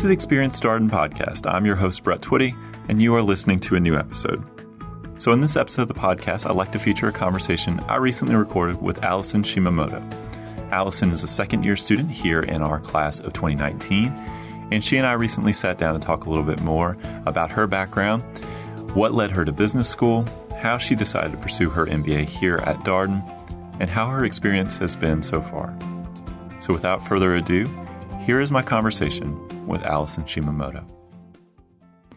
to the Experience Darden podcast. I'm your host, Brett Twitty, and you are listening to a new episode. So in this episode of the podcast, I'd like to feature a conversation I recently recorded with Allison Shimamoto. Allison is a second-year student here in our class of 2019, and she and I recently sat down and talked a little bit more about her background, what led her to business school, how she decided to pursue her MBA here at Darden, and how her experience has been so far. So without further ado, here is my conversation with Allison Shimamoto.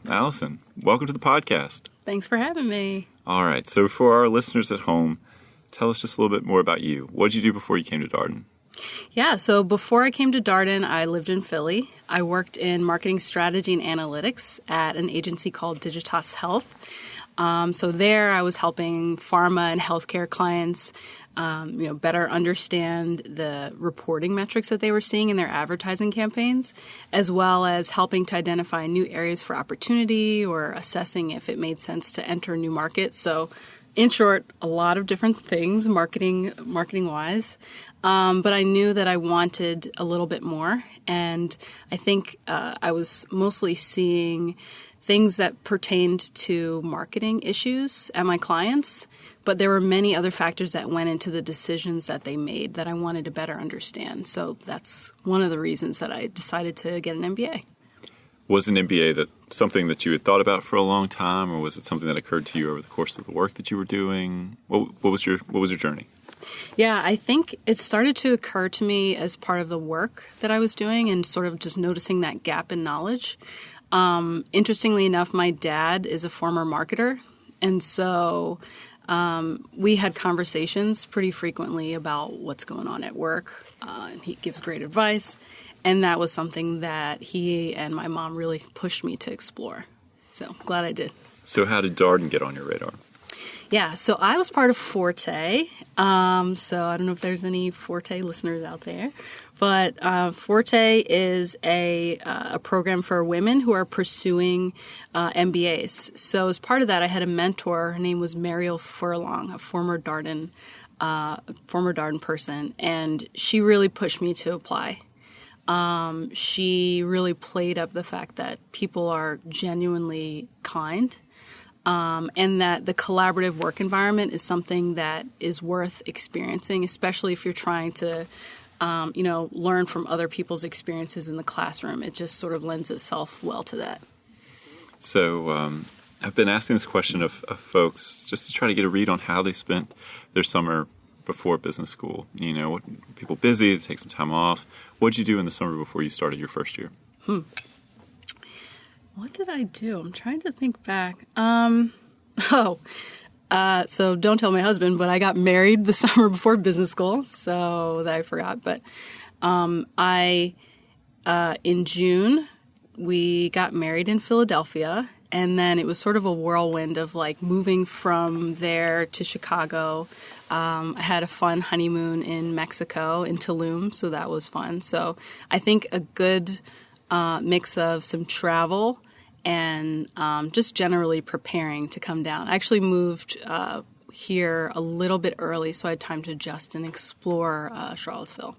Allison, welcome to the podcast. Thanks for having me. All right, so for our listeners at home, tell us just a little bit more about you. What did you do before you came to Darden? Yeah, so before I came to Darden, I lived in Philly. I worked in marketing strategy and analytics at an agency called Digitas Health. So there I was helping pharma and healthcare clients better understand the reporting metrics that they were seeing in their advertising campaigns, as well as helping to identify new areas for opportunity or assessing if it made sense to enter a new market. So in short, a lot of different things marketing-wise. But I knew that I wanted a little bit more. And I think I was mostly seeing things that pertained to marketing issues at my clients. But there were many other factors that went into the decisions that they made that I wanted to better understand. So that's one of the reasons that I decided to get an MBA. Was an MBA something that you had thought about for a long time, or was it something that occurred to you over the course of the work that you were doing? What was your journey? Yeah, I think it started to occur to me as part of the work that I was doing and sort of just noticing that gap in knowledge. Interestingly enough, my dad is a former marketer, and so we had conversations pretty frequently about what's going on at work, and he gives great advice, and that was something that he and my mom really pushed me to explore. So glad I did. So how did Darden get on your radar? Yeah, so I was part of Forte. So I don't know if there's any Forte listeners out there, but Forte is a program for women who are pursuing MBAs. So as part of that, I had a mentor. Her name was Mariel Furlong, a former Darden person, and she really pushed me to apply. She really played up the fact that people are genuinely kind. And that the collaborative work environment is something that is worth experiencing, especially if you're trying to, learn from other people's experiences in the classroom. It just sort of lends itself well to that. So I've been asking this question of folks just to try to get a read on how they spent their summer before business school. What people busy, they take some time off. What did you do in the summer before you started your first year? What did I do? I'm trying to think back. So don't tell my husband, but I got married the summer before business school, so that I forgot. But in June, we got married in Philadelphia, and then it was sort of a whirlwind of like moving from there to Chicago. I had a fun honeymoon in Mexico, in Tulum, so that was fun. So I think a good mix of some travel and just generally preparing to come down. I actually moved here a little bit early, so I had time to adjust and explore Charlottesville.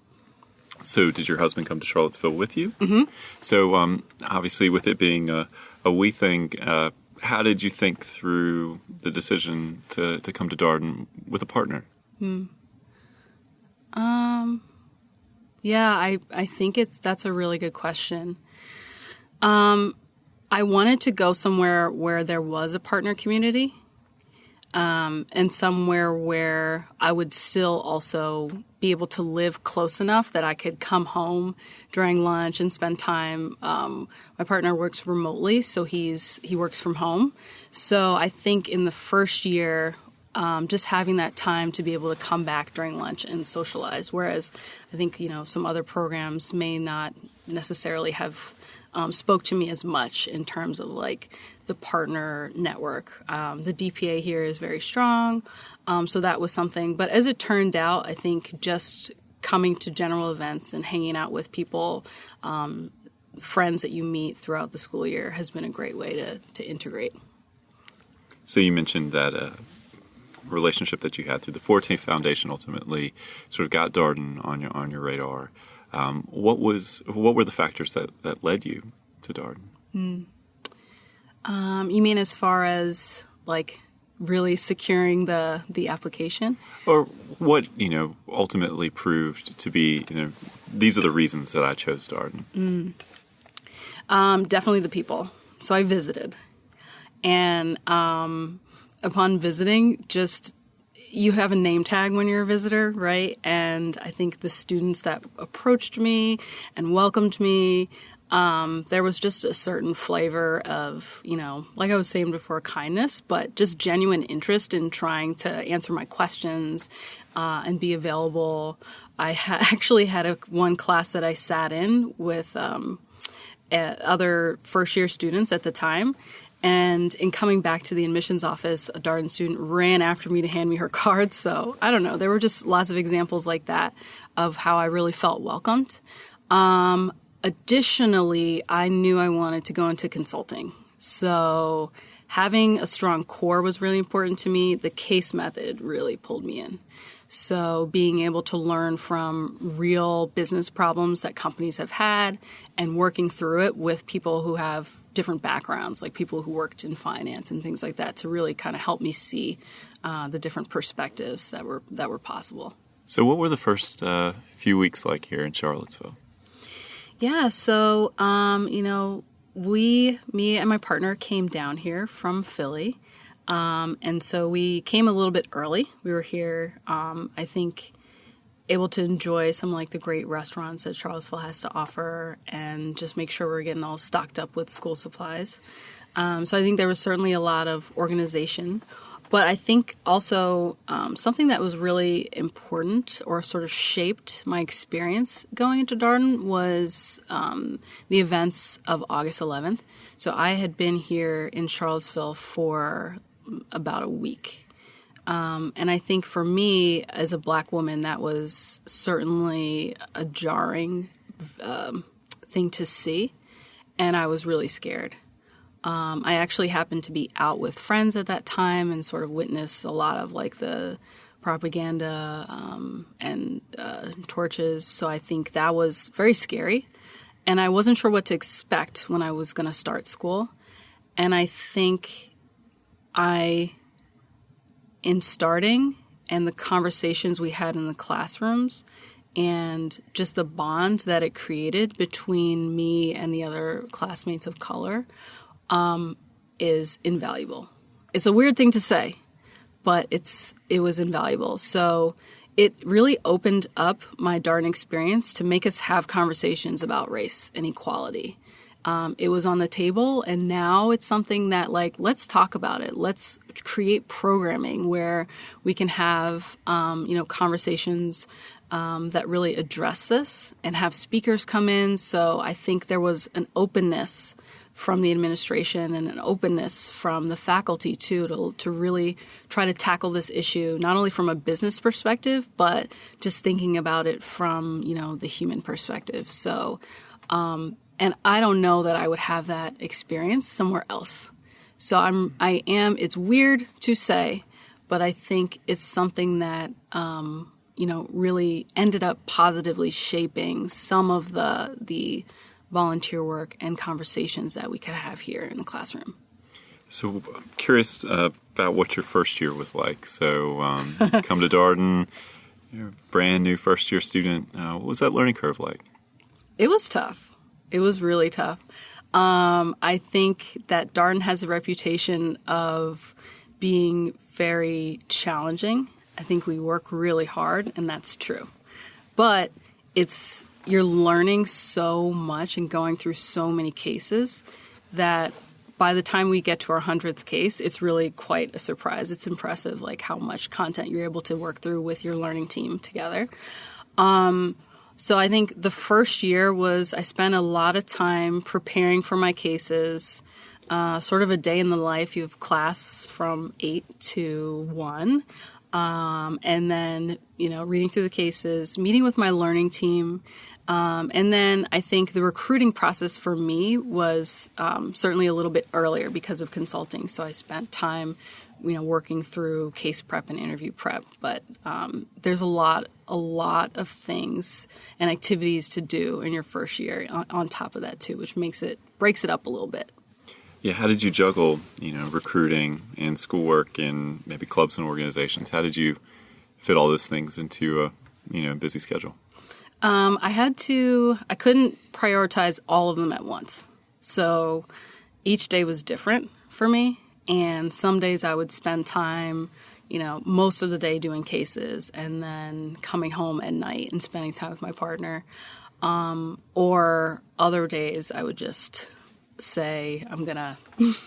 So did your husband come to Charlottesville with you? Mm-hmm. So obviously with it being a we thing, how did you think through the decision to come to Darden with a partner? Yeah, I think that's a really good question. I wanted to go somewhere where there was a partner community, and somewhere where I would still also be able to live close enough that I could come home during lunch and spend time. My partner works remotely, so he works from home. So I think in the first year, just having that time to be able to come back during lunch and socialize, whereas I think, some other programs may not necessarily have spoke to me as much in terms of like the partner network. The DPA here is very strong, so that was something. But as it turned out, I think just coming to general events and hanging out with people, friends that you meet throughout the school year has been a great way to integrate. So you mentioned that relationship that you had through the Forte Foundation ultimately sort of got Darden on your radar. What were the factors that led you to Darden? You mean as far as like really securing the application? Or what, ultimately proved to be, these are the reasons that I chose Darden? Definitely the people. So I visited. And upon visiting, you have a name tag when you're a visitor, right? And I think the students that approached me and welcomed me, there was just a certain flavor of, like I was saying before, kindness, but just genuine interest in trying to answer my questions and be available. I actually had one class that I sat in with other first-year students at the time. And in coming back to the admissions office, a Darden student ran after me to hand me her card. So I don't know. There were just lots of examples like that of how I really felt welcomed. Additionally, I knew I wanted to go into consulting. So having a strong core was really important to me. The case method really pulled me in. So being able to learn from real business problems that companies have had and working through it with people who have different backgrounds, like people who worked in finance and things like that, to really kind of help me see the different perspectives that were possible. So what were the first few weeks like here in Charlottesville? Yeah, so, me and my partner came down here from Philly. And so we came a little bit early. We were here, I think, able to enjoy some like the great restaurants that Charlottesville has to offer and just make sure we're getting all stocked up with school supplies. So I think there was certainly a lot of organization. But I think also something that was really important or sort of shaped my experience going into Darden was the events of August 11th. So I had been here in Charlottesville for about a week. And I think for me, as a Black woman, that was certainly a jarring thing to see. And I was really scared. I actually happened to be out with friends at that time and sort of witnessed a lot of like the propaganda and torches. So I think that was very scary. And I wasn't sure what to expect when I was going to start school. And I think in starting and the conversations we had in the classrooms and just the bond that it created between me and the other classmates of color is invaluable. It's a weird thing to say, but it was invaluable. So it really opened up my Darden experience to make us have conversations about race and equality. It was on the table, and now it's something that, like, let's talk about it. Let's create programming where we can have, conversations that really address this and have speakers come in. So I think there was an openness from the administration and an openness from the faculty, too, to really try to tackle this issue, not only from a business perspective, but just thinking about it from, the human perspective. So, and I don't know that I would have that experience somewhere else. So it's weird to say, but I think it's something that, really ended up positively shaping some of the volunteer work and conversations that we could have here in the classroom. So I'm curious about what your first year was like. So you come to Darden, you're a brand new first year student. What was that learning curve like? It was tough. It was really tough. I think that Darden has a reputation of being very challenging. I think we work really hard, and that's true. But you're learning so much and going through so many cases that by the time we get to our 100th case, it's really quite a surprise. It's impressive, like how much content you're able to work through with your learning team together. So I think the first year I spent a lot of time preparing for my cases, sort of a day in the life. You have class from 8 to 1. And then, reading through the cases, meeting with my learning team. And then I think the recruiting process for me was certainly a little bit earlier because of consulting. So I spent time working through case prep and interview prep. But there's a lot of things and activities to do in your first year on top of that too, which breaks it up a little bit. Yeah, how did you juggle, recruiting and schoolwork and maybe clubs and organizations? How did you fit all those things into a busy schedule? I couldn't prioritize all of them at once. So each day was different for me. And some days I would spend time, most of the day doing cases and then coming home at night and spending time with my partner. Or other days I would just say, I'm going to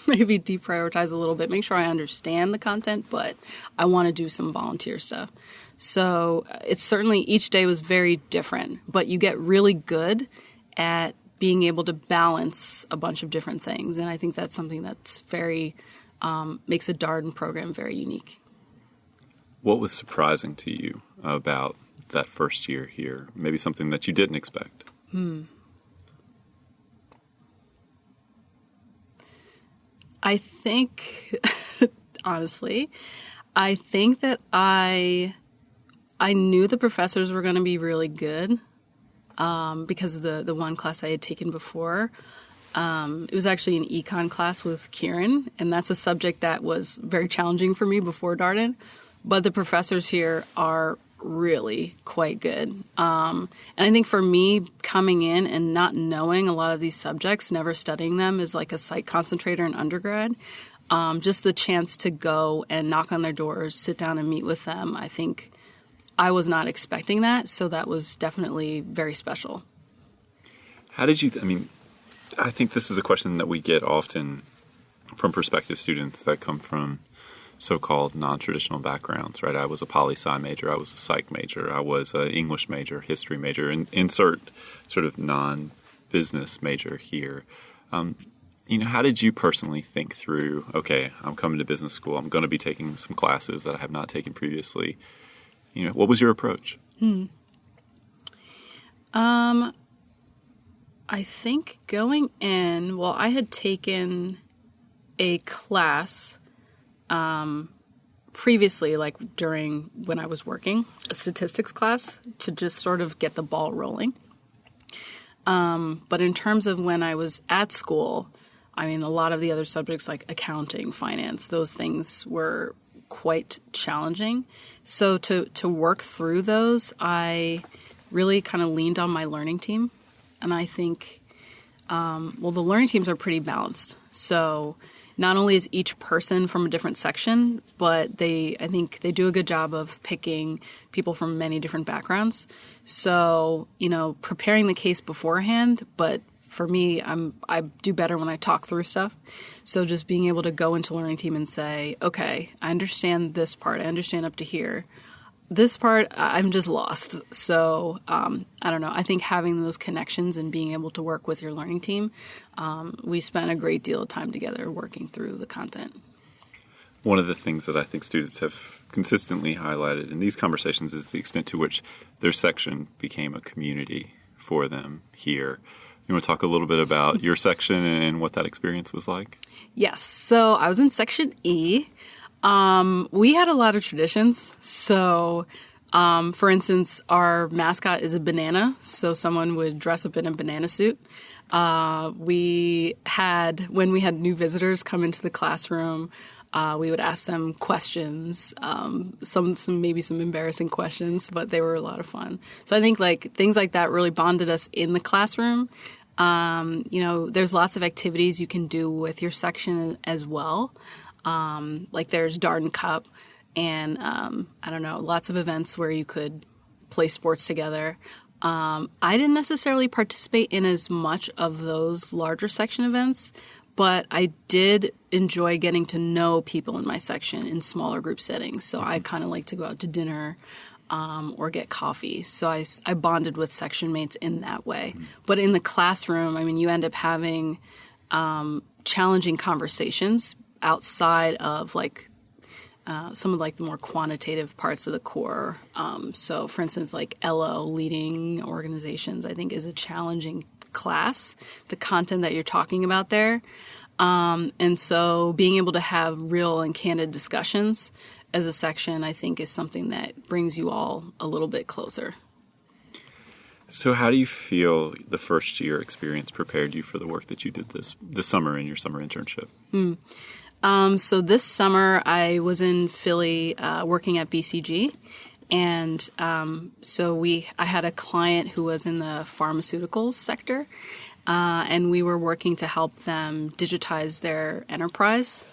maybe deprioritize a little bit, make sure I understand the content, but I want to do some volunteer stuff. So it's certainly each day was very different, but you get really good at being able to balance a bunch of different things. And I think that's something that's very, makes a Darden program very unique. What was surprising to you about that first year here? Maybe something that you didn't expect? I think, honestly, I think that I knew the professors were going to be really good because of the one class I had taken before. It was actually an econ class with Kieran, and that's a subject that was very challenging for me before Darden. But the professors here are really quite good. And I think for me, coming in and not knowing a lot of these subjects, never studying them as like a psych concentrator in undergrad, just the chance to go and knock on their doors, sit down and meet with them, I think I was not expecting that. So that was definitely very special. How did you, I think this is a question that we get often from prospective students that come from so-called non-traditional backgrounds, right? I was a poli-sci major, I was a psych major, I was an English major, history major, and insert sort of non-business major here. How did you personally think through, okay, I'm coming to business school, I'm going to be taking some classes that I have not taken previously. What was your approach? I think going in, I had taken a class previously, like when I was working, a statistics class to just sort of get the ball rolling. But in terms of when I was at school, a lot of the other subjects like accounting, finance, those things were quite challenging. So to work through those, I really kind of leaned on my learning team. And I think, the learning teams are pretty balanced. So not only is each person from a different section, but I think they do a good job of picking people from many different backgrounds. So, preparing the case beforehand, but for me, I do better when I talk through stuff. So just being able to go into learning team and say, okay, I understand this part. I understand up to here. This part, I'm just lost. So I don't know. I think having those connections and being able to work with your learning team, we spent a great deal of time together working through the content. One of the things that I think students have consistently highlighted in these conversations is the extent to which their section became a community for them here. You want to talk a little bit about your section and what that experience was like? Yes. So I was in Section E. We had a lot of traditions. So, for instance, our mascot is a banana. So someone would dress up in a banana suit. When we had new visitors come into the classroom, we would ask them questions, some maybe some embarrassing questions, but they were a lot of fun. So I think things like that really bonded us in the classroom. There's lots of activities you can do with your section as well. There's Darden Cup and, lots of events where you could play sports together. I didn't necessarily participate in as much of those larger section events, but I did enjoy getting to know people in my section in smaller group settings. So I kind of like to go out to dinner or get coffee. So I bonded with section mates in that way. But in the classroom, you end up having challenging conversations outside of some of the more quantitative parts of the core. So for instance, LO, leading organizations, I think is a challenging class. The content that you're talking about there, And so being able to have real and candid discussions as a section, I think, is something that brings you all a little bit closer. So how do you feel the first year experience prepared you for the work that you did this summer in your summer internship? So this summer I was in Philly working at BCG. And I had a client who was in the pharmaceuticals sector, and we were working to help them digitize their enterprise.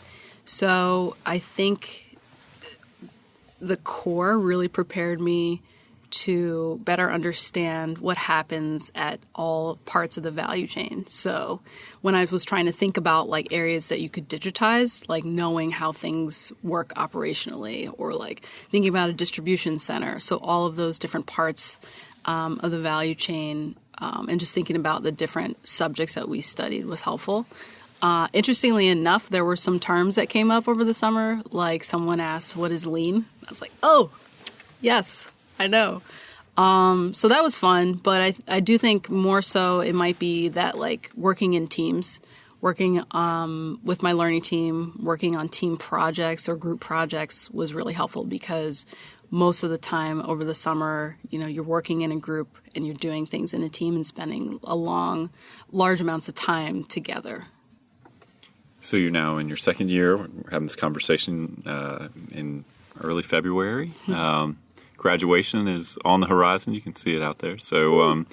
So I think the core really prepared me to better understand what happens at all parts of the value chain. So when I was trying to think about like areas that you could digitize, like knowing how things work operationally, or like thinking about a distribution center. So all of those different parts of the value chain, and just thinking about the different subjects that we studied was helpful. Interestingly enough, there were some terms that came up over the summer, like someone asked, what is lean? I was like, oh, yes, I know. So that was fun, but I do think more so it might be that like working in teams, working with my learning team, working on team projects or group projects was really helpful, because most of the time over the summer, you're working in a group and you're doing things in a team and spending large amounts of time together. So you're now in your second year. We're having this conversation in early February. Graduation is on the horizon. You can see it out there. So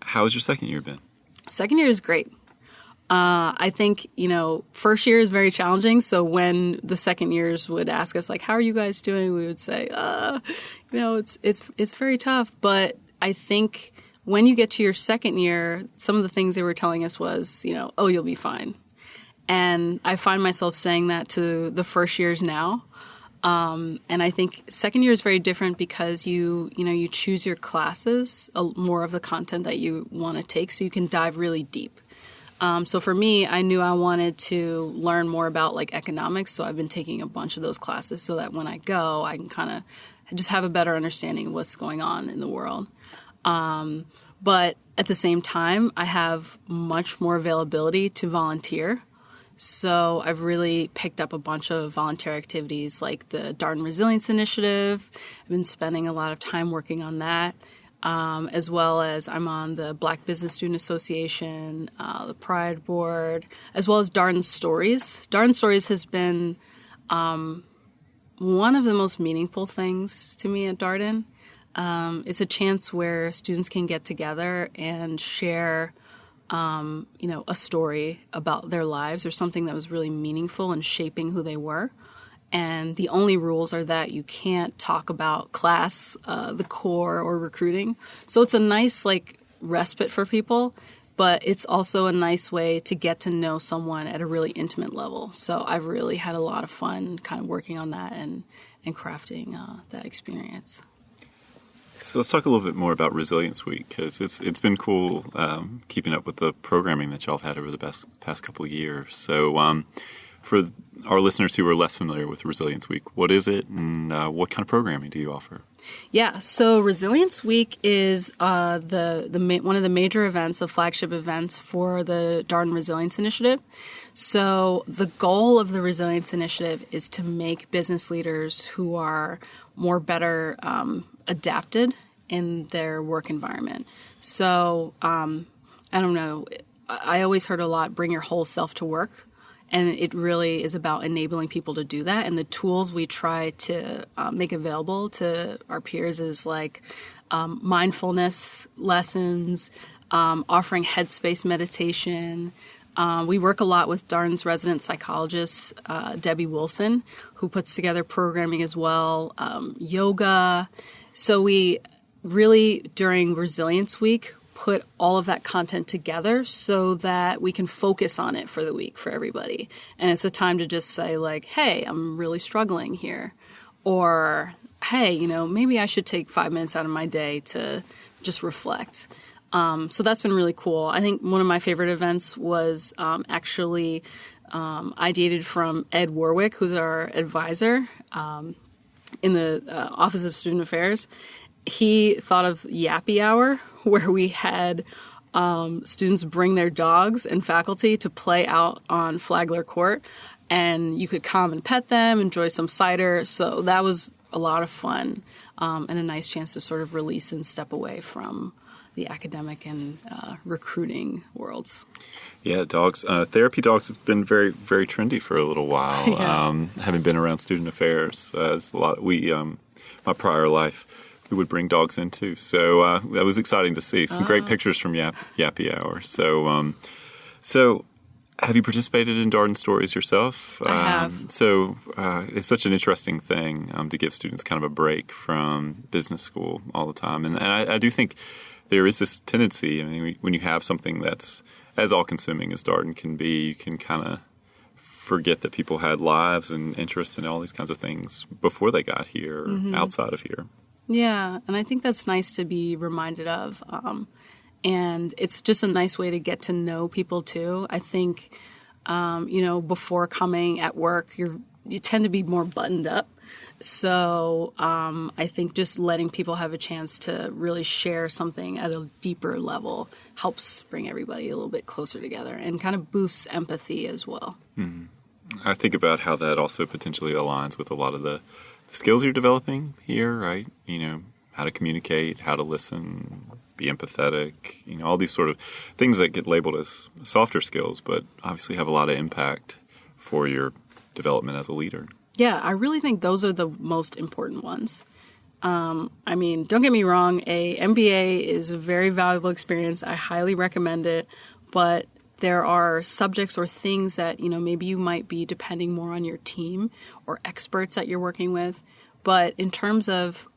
how has your second year been? Second year is great. I think, first year is very challenging. So when the second years would ask us, like, how are you guys doing? We would say, it's very tough. But I think when you get to your second year, some of the things they were telling us was, oh, you'll be fine. And I find myself saying that to the first years now. And I think second year is very different because you choose your classes, more of the content that you want to take, so you can dive really deep. So for me, I knew I wanted to learn more about like economics, so I've been taking a bunch of those classes so that when I go, I can kind of just have a better understanding of what's going on in the world. But at the same time, I have much more availability to volunteer. So I've really picked up a bunch of volunteer activities like the Darden Resilience Initiative. I've been spending a lot of time working on that, as well as I'm on the Black Business Student Association, the Pride Board, as well as Darden Stories. Darden Stories has been one of the most meaningful things to me at Darden. It's a chance where students can get together and share a story about their lives or something that was really meaningful in shaping who they were. And the only rules are that you can't talk about class, the core, or recruiting. So it's a nice respite for people, but it's also a nice way to get to know someone at a really intimate level. So I've really had a lot of fun kind of working on that and crafting that experience. So let's talk a little bit more about Resilience Week, because it's been cool keeping up with the programming that y'all have had over the past couple of years. So for our listeners who are less familiar with Resilience Week, what is it, and what kind of programming do you offer? Yeah, so Resilience Week is one of the major events, the flagship events for the Darden Resilience Initiative. So the goal of the Resilience Initiative is to make business leaders who are better adapted in their work environment. So I don't know, I always heard a lot, bring your whole self to work. And it really is about enabling people to do that. And the tools we try to make available to our peers is like mindfulness lessons, offering headspace meditation. We work a lot with Darden's resident psychologist, Debbie Wilson, who puts together programming as well, yoga. So we really, during Resilience Week, put all of that content together so that we can focus on it for the week for everybody. And it's a time to just say like, hey, I'm really struggling here. Or, hey, maybe I should take 5 minutes out of my day to just reflect. So that's been really cool. I think one of my favorite events was actually ideated from Ed Warwick, who's our advisor in the Office of Student Affairs. He thought of Yappy Hour, where we had students bring their dogs and faculty to play out on Flagler Court, and you could come and pet them, enjoy some cider. So that was a lot of fun, and a nice chance to sort of release and step away from the academic and recruiting worlds. Yeah, dogs. Therapy dogs have been very, very trendy for a little while. Yeah. Having been around student affairs, there's a lot. My prior life, we would bring dogs in too. So that was exciting to see. Some great pictures from Yappy Hour. So have you participated in Darden Stories yourself? I have. So it's such an interesting thing to give students kind of a break from business school all the time. And I do think there is this tendency, I mean, when you have something that's as all-consuming as Darden can be, you can kind of forget that people had lives and interests and all these kinds of things before they got here, outside of here. Yeah, and I think that's nice to be reminded of. And it's just a nice way to get to know people, too. I think, before coming at work, you tend to be more buttoned up. So I think just letting people have a chance to really share something at a deeper level helps bring everybody a little bit closer together and kind of boosts empathy as well. Mm-hmm. I think about how that also potentially aligns with a lot of the skills you're developing here, right? How to communicate, how to listen, be empathetic, all these sort of things that get labeled as softer skills, but obviously have a lot of impact for your development as a leader. Yeah, I really think those are the most important ones. Don't get me wrong, a MBA is a very valuable experience. I highly recommend it, but there are subjects or things that, maybe you might be depending more on your team or experts that you're working with. But in terms of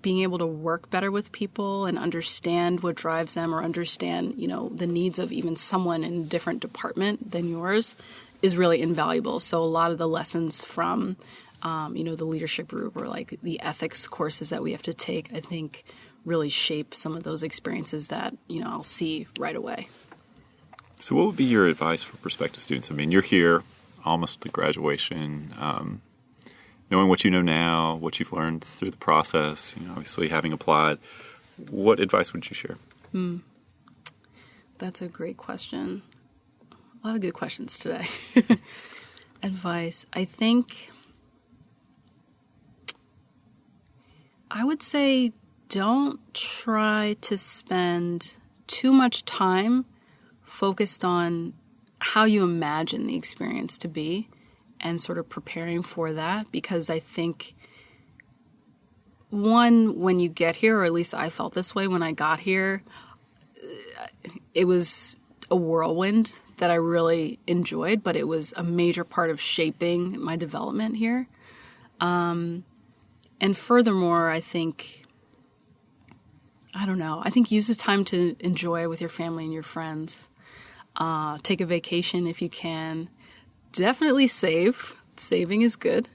being able to work better with people and understand what drives them or understand, the needs of even someone in a different department than yours is really invaluable. So a lot of the lessons from, the leadership group or like the ethics courses that we have to take, I think really shape some of those experiences that, I'll see right away. So what would be your advice for prospective students? I mean, you're here almost to graduation, knowing what you know now, what you've learned through the process, obviously having applied, what advice would you share? That's a great question. A lot of good questions today. Advice. I think I would say don't try to spend too much time focused on how you imagine the experience to be and sort of preparing for that, because I think, when you get here, or at least I felt this way when I got here, it was a whirlwind that I really enjoyed, but it was a major part of shaping my development here. And furthermore, I think use the time to enjoy with your family and your friends. Take a vacation if you can. Definitely save. Saving is good,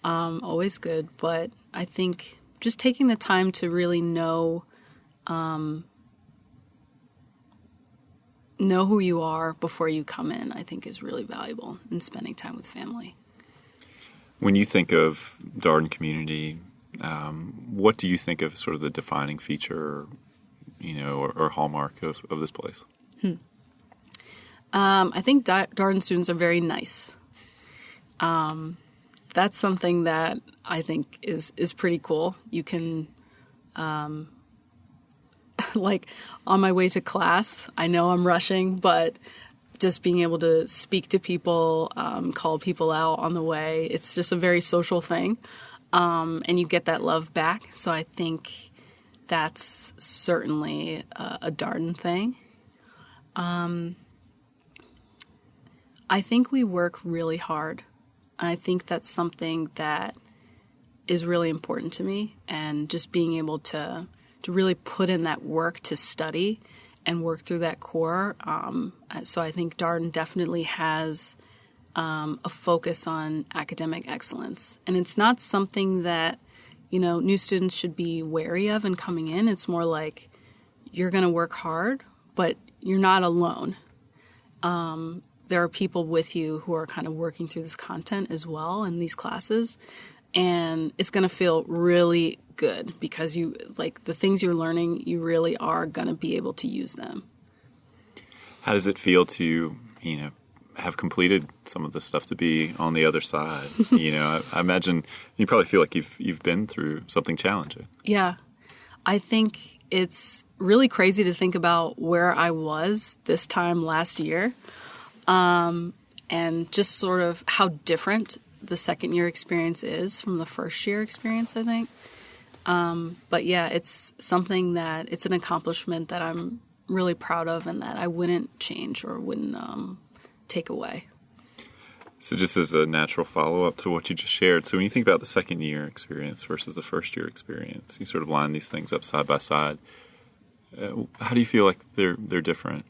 always good. But I think just taking the time to really know who you are before you come in, I think is really valuable in spending time with family. When you think of Darden community, what do you think of sort of the defining feature, or hallmark of this place? I think Darden students are very nice. That's something that I think is pretty cool. You can, like on my way to class, I know I'm rushing, but just being able to speak to people, call people out on the way, it's just a very social thing. And you get that love back. So I think that's certainly a Darden thing. I think we work really hard. I think that's something that is really important to me, and just being able to really put in that work to study and work through that core. So I think Darden definitely has a focus on academic excellence. And it's not something that, new students should be wary of in coming in. It's more like you're going to work hard, but you're not alone. There are people with you who are kind of working through this content as well in these classes. And it's going to feel really good because the things you're learning, you really are going to be able to use them. How does it feel to, have completed some of this stuff, to be on the other side? I imagine you probably feel like you've been through something challenging. Yeah. I think it's really crazy to think about where I was this time last year, and just sort of how different the second year experience is from the first year experience, I think. But yeah, it's something that it's an accomplishment that I'm really proud of and that I wouldn't change or wouldn't take away. So just as a natural follow-up to what you just shared, so when you think about the second year experience versus the first year experience, you sort of line these things up side by side. How do you feel like they're different?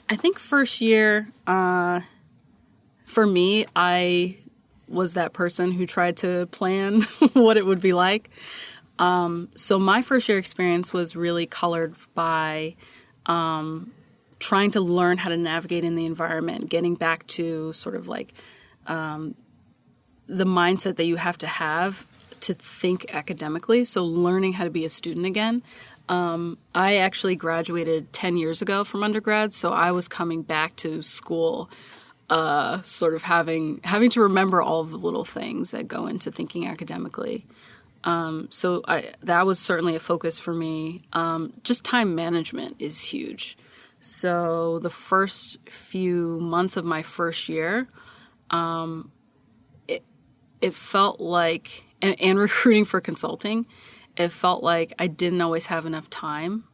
I think first year, for me, I was that person who tried to plan what it would be like. So my first year experience was really colored by trying to learn how to navigate in the environment, getting back to sort of like the mindset that you have to think academically. So learning how to be a student again. I actually graduated 10 years ago from undergrad, so I was coming back to school sort of having to remember all of the little things that go into thinking academically. So that was certainly a focus for me. Just time management is huge. So the first few months of my first year, it felt like, and recruiting for consulting, it felt like I didn't always have enough time.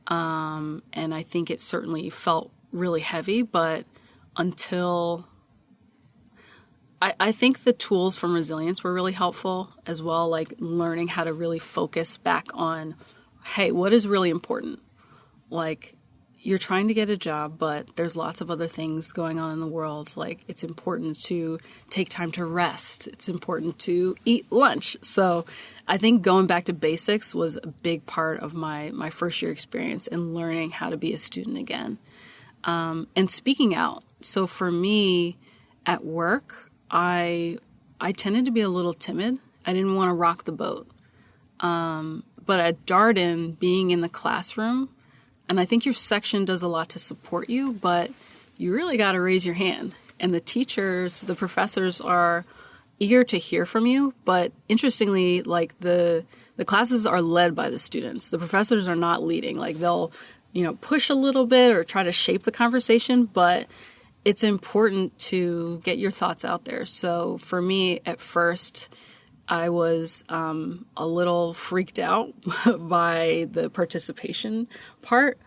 And I think it certainly felt really heavy, but until I think the tools from resilience were really helpful as well, like learning how to really focus back on, hey, what is really important? Like, you're trying to get a job, but there's lots of other things going on in the world. Like, it's important to take time to rest. It's important to eat lunch. So I think going back to basics was a big part of my first year experience and learning how to be a student again. And speaking out. So for me at work, I tended to be a little timid. I didn't want to rock the boat. But at Darden, being in the classroom, and I think your section does a lot to support you, but you really got to raise your hand. And the teachers, the professors are eager to hear from you. But interestingly, like the classes are led by the students. The professors are not leading. Like they'll, push a little bit or try to shape the conversation, but it's important to get your thoughts out there. So for me, at first, I was a little freaked out by the participation part,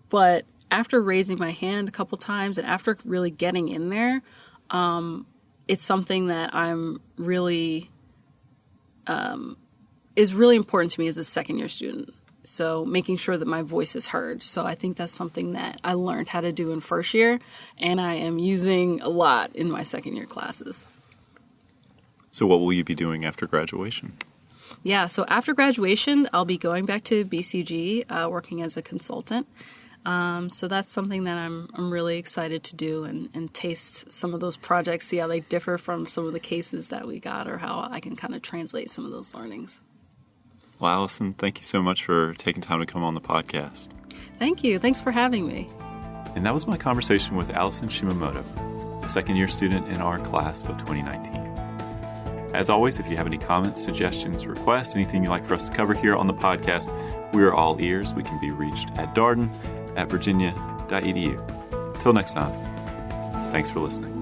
but after raising my hand a couple times and after really getting in there, it's something that I'm really is really important to me as a second year student. So making sure that my voice is heard. So I think that's something that I learned how to do in first year, and I am using a lot in my second year classes. So what will you be doing after graduation? Yeah, so after graduation, I'll be going back to BCG, working as a consultant. So that's something that I'm really excited to do and taste some of those projects, see how they differ from some of the cases that we got or how I can kind of translate some of those learnings. Well, Allison, thank you so much for taking time to come on the podcast. Thank you. Thanks for having me. And that was my conversation with Allison Shimamoto, a second-year student in our class of 2019. As always, if you have any comments, suggestions, requests, anything you'd like for us to cover here on the podcast, we are all ears. We can be reached at Darden at virginia.edu. Till next time, thanks for listening.